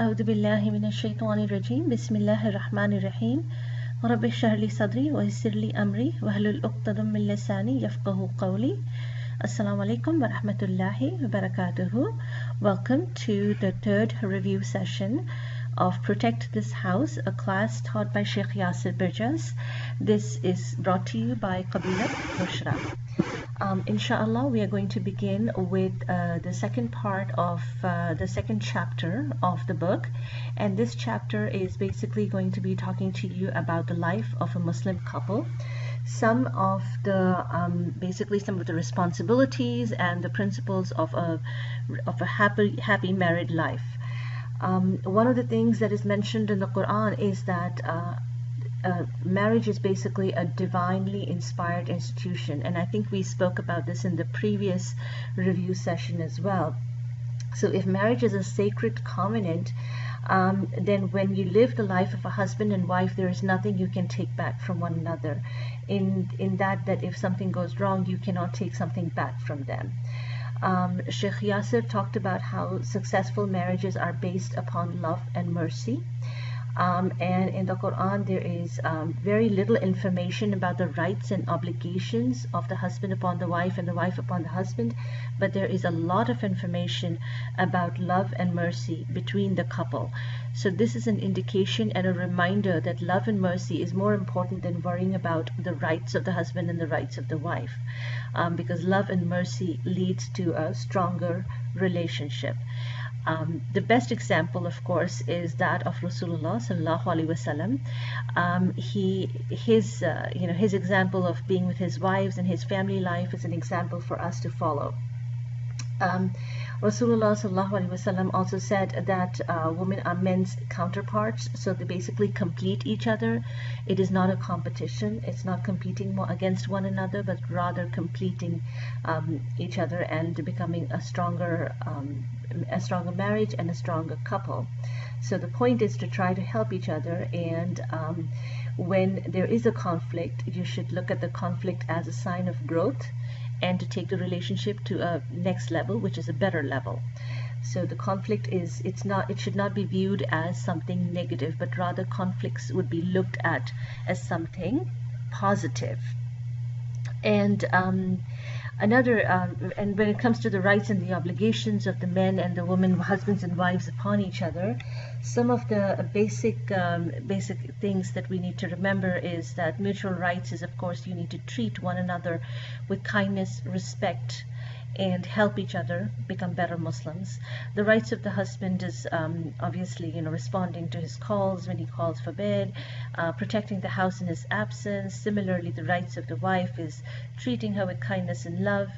أعوذ بالله من الشيطان الرجيم بسم الله الرحمن الرحيم رب اشرح لي صدري ويسر لي أمري واحلل عقدة من لساني يفقهوا قولي. Assalamu alaikum wa rahmatullahi wa barakatuhu. Welcome to the third review session of Protect This House, a class taught by Sheikh Yasir Birjas. This is brought to you by Qabilat Bushra. Inshallah, we are going to begin with the second part of the second chapter of the book, and this chapter is basically going to be talking to you about the life of a Muslim couple, some of the responsibilities and the principles of a happy married life. One of the things that is mentioned in the Quran is that marriage is basically a divinely inspired institution, and I think we spoke about this in the previous review session as well. So if marriage is a sacred covenant, then when you live the life of a husband and wife, there is nothing you can take back from one another, in that if something goes wrong, you cannot take something back from them. Sheikh Yasir talked about how successful marriages are based upon love and mercy. And in the Quran there is very little information about the rights and obligations of the husband upon the wife and the wife upon the husband, but there is a lot of information about love and mercy between the couple. So this is an indication and a reminder that love and mercy is more important than worrying about the rights of the husband and the rights of the wife, because love and mercy leads to a stronger relationship. The best example, of course, is that of Rasulullah sallallahu alaihi wasallam. His example of being with his wives and his family life is an example for us to follow. Rasulullah sallallahu alaihi wasallam also said that women are men's counterparts, so they basically complete each other. It is not a competition. It's not competing against one another, but rather completing each other and becoming a stronger marriage and a stronger couple. So the point is to try to help each other, and when there is a conflict, you should look at the conflict as a sign of growth and to take the relationship to a next level, which is a better level. So the conflict it should not be viewed as something negative, but rather conflicts would be looked at as something positive. And and when it comes to the rights and the obligations of the men and the women, husbands and wives upon each other, some of the basic things that we need to remember is that mutual rights is, of course, you need to treat one another with kindness, respect, and help each other become better Muslims. The rights of the husband is obviously, responding to his calls when he calls for bed, protecting the house in his absence. Similarly, the rights of the wife is treating her with kindness and love,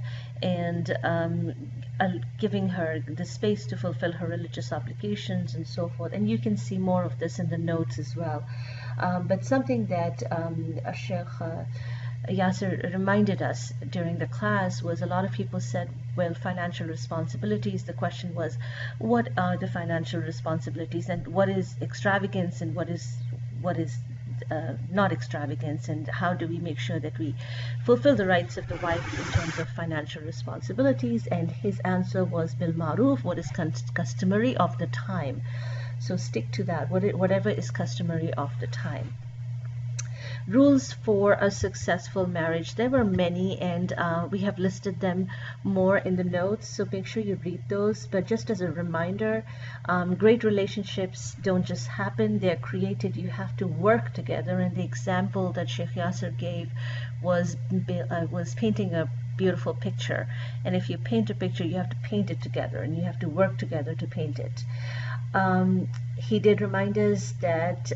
and giving her the space to fulfill her religious obligations and so forth. And you can see more of this in the notes as well. But something that Sheikh Yasir reminded us during the class was, a lot of people said, well, financial responsibilities. The question was, what are the financial responsibilities, and what is extravagance, and what is not extravagance, and how do we make sure that we fulfill the rights of the wife in terms of financial responsibilities? And his answer was bil ma'ruf, what is customary of the time. So stick to that, whatever is customary of the time. Rules for a successful marriage. There were many, and we have listed them more in the notes, so make sure you read those. But just as a reminder, great relationships don't just happen, they're created. You have to work together, and the example that Sheikh Yasir gave was painting a beautiful picture. And if you paint a picture, you have to paint it together, and you have to work together to paint it. He did remind us that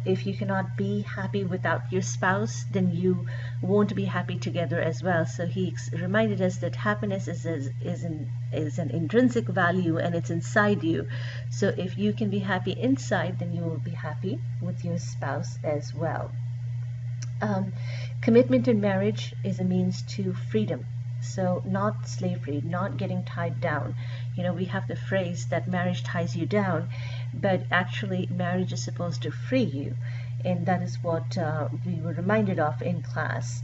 if you cannot be happy without your spouse, then you won't be happy together as well. So he reminded us that happiness is an intrinsic value, and it's inside you. So if you can be happy inside, then you will be happy with your spouse as well. Commitment in marriage is a means to freedom. So not slavery, not getting tied down. We have the phrase that marriage ties you down, but actually marriage is supposed to free you. and that is what we were reminded of in class.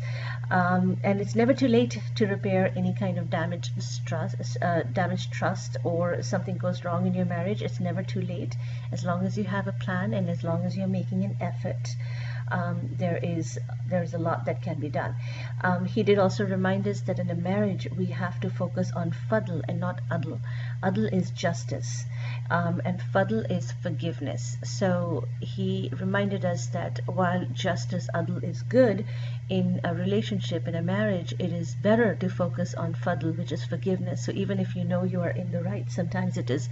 And it's never too late to repair any kind of damaged trust, or something goes wrong in your marriage. It's never too late, as long as you have a plan and as long as you're making an effort. There is a lot that can be done. He did also remind us that in a marriage we have to focus on fadl and not adl. Adl is justice, and fadl is forgiveness. So he reminded us that while justice, adl, is good in a relationship, in a marriage, it is better to focus on fadl, which is forgiveness. So even if you know you are in the right, sometimes it is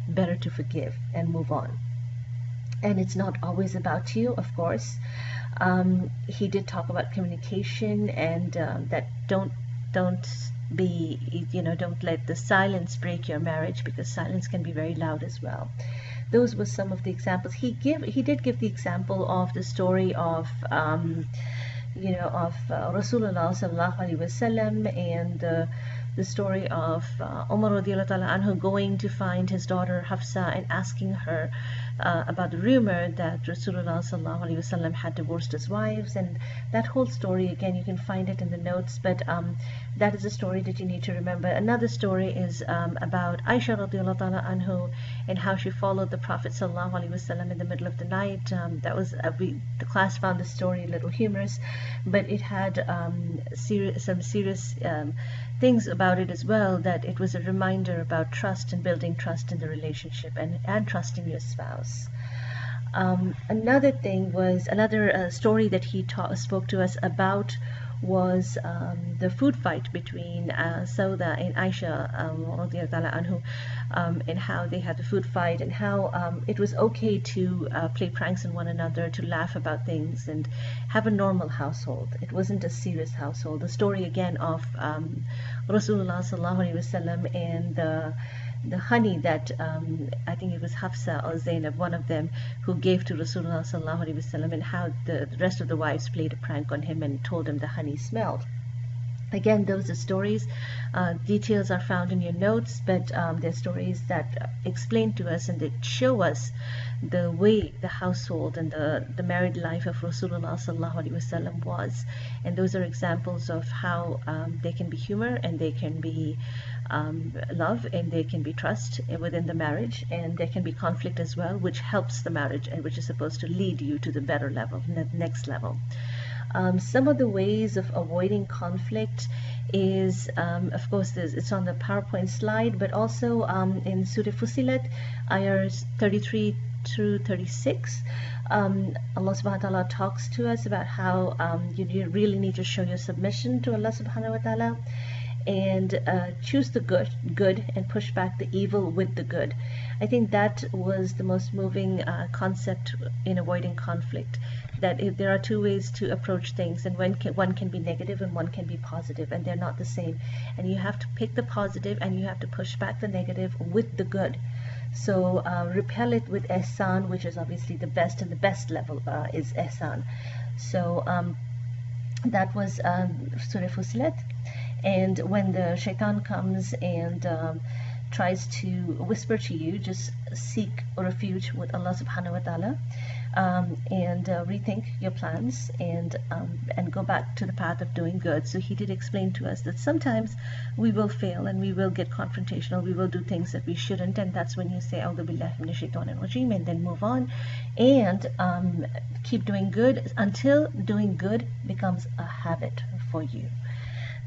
better to forgive and move on. And it's not always about you, of course. He did talk about communication, and that don't let the silence break your marriage, because silence can be very loud as well. Those were some of the examples. He did give the example of the story of Rasulullah sallallahu alaihi wasallam, and the story of Umar radiallahu ta'ala anhu going to find his daughter Hafsa and asking her about the rumor that Rasulullah sallallahu alaihi wasallam had divorced his wives. And that whole story, again, you can find it in the notes, but that is a story that you need to remember. Another story is about Aisha radiallahu ta'ala anhu and how she followed the Prophet sallallahu alaihi wasallam in the middle of the night. That was the class found the story a little humorous, but it had some serious things about it as well, that it was a reminder about trust and building trust in the relationship, and trusting your spouse. Another story that he spoke to us about was the food fight between Sauda and Aisha anhu, and how they had the food fight, and how it was okay to play pranks on one another, to laugh about things, and have a normal household. It wasn't a serious household. The story again of Rasulullah sallallahu alaihi wasallam and the honey that I think it was Hafsa or Zainab, one of them, who gave to Rasulullah sallallahu alaihi wasallam, and how the rest of the wives played a prank on him and told him the honey smelled. Again, those are stories. Details are found in your notes, but they're stories that explain to us and that show us the way the household and the married life of Rasulullah sallallahu alaihi wasallam was. And those are examples of how they can be humor, and they can be love, and they can be trust within the marriage, and there can be conflict as well, which helps the marriage and which is supposed to lead you to the better level, the next level. Some of the ways of avoiding conflict is, of course, it's on the PowerPoint slide, but also in Surah Fussilat, ayahs 33 through 36, Allah subhanahu wa ta'ala talks to us about how you really need to show your submission to Allah subhanahu wa ta'ala, and choose the good and push back the evil with the good. I think that was the most moving concept in avoiding conflict, that if there are two ways to approach things, and one can be negative and one can be positive, and they're not the same, and you have to pick the positive and you have to push back the negative with the good. So repel it with ihsan, which is obviously the best, and the best level is ihsan. So that was Surah Fussilat. And when the shaitan comes and tries to whisper to you, just seek refuge with Allah subhanahu wa ta'ala, and rethink your plans, and go back to the path of doing good. So he did explain to us that sometimes we will fail and we will get confrontational, we will do things that we shouldn't, and that's when you say A'udhu billahi minash shaitanir rajeem, and then move on and keep doing good until doing good becomes a habit for you.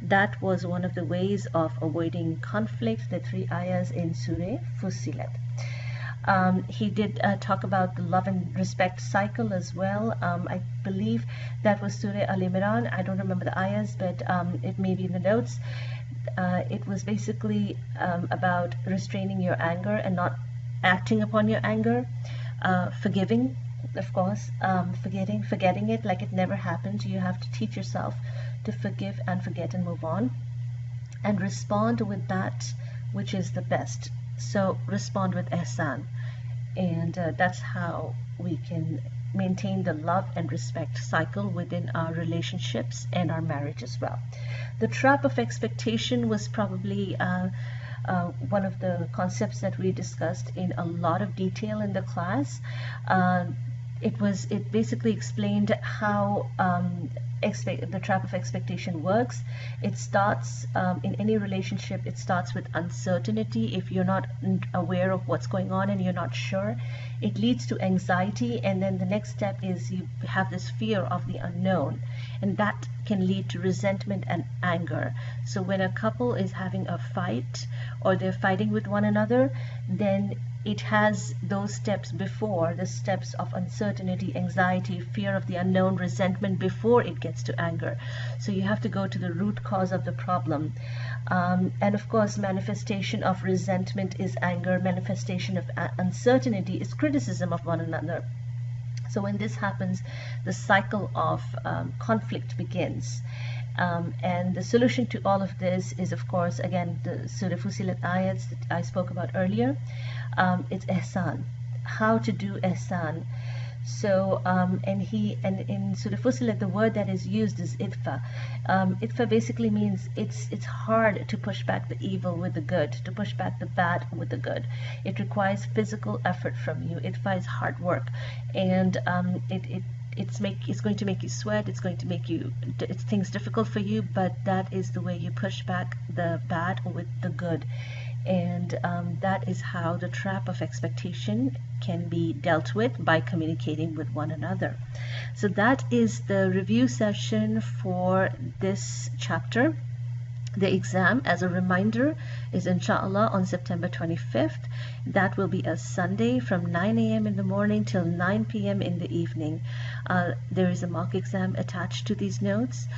That was one of the ways of avoiding conflict, the 3 ayahs in Surah Fussilat. He did talk about the love and respect cycle as well. I believe that was Surah Al-Imran. I don't remember the ayahs, but it may be in the notes. It was basically about restraining your anger and not acting upon your anger, forgiving, of course, forgetting it like it never happened. You have to teach yourself to forgive and forget and move on, and respond with that which is the best. So respond with ihsan, and that's how we can maintain the love and respect cycle within our relationships and our marriage as well. The trap of expectation was probably one of the concepts that we discussed in a lot of detail in the class. It basically explained how the trap of expectation works. It starts in any relationship, it starts with uncertainty. If you're not aware of what's going on and you're not sure, it leads to anxiety, and then the next step is you have this fear of the unknown, and that can lead to resentment and anger. So when a couple is having a fight or they're fighting with one another, then it has those steps before, the steps of uncertainty, anxiety, fear of the unknown, resentment, before it gets to anger. So you have to go to the root cause of the problem. And of course, manifestation of resentment is anger, manifestation of uncertainty is criticism of one another. So when this happens, the cycle of conflict begins. And the solution to all of this is, of course, again, the Surah Fussilat ayats that I spoke about earlier. It's ihsan, how to do ihsan. So and in Surah Fussilat, the word that is used is idfa. Idfa basically means it's hard to push back the evil with the good, to push back the bad with the good. It requires physical effort from you. Idfa is hard work, and it's going to make you sweat, it's going to make things difficult for you, but that is the way you push back the bad with the good. And that is how the trap of expectation can be dealt with, by communicating with one another. So that is the review session for this chapter. The exam, as a reminder, is inshallah on September 25th. That will be a Sunday from 9 a.m. in the morning till 9 p.m. in the evening. There is a mock exam attached to these notes.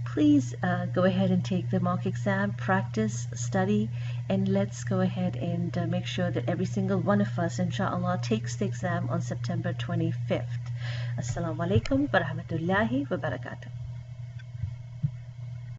Please go ahead and take the mock exam, practice, study, and let's go ahead and make sure that every single one of us, inshallah, takes the exam on September 25th. Assalamu alaikum wa rahmatullahi wa barakatuh.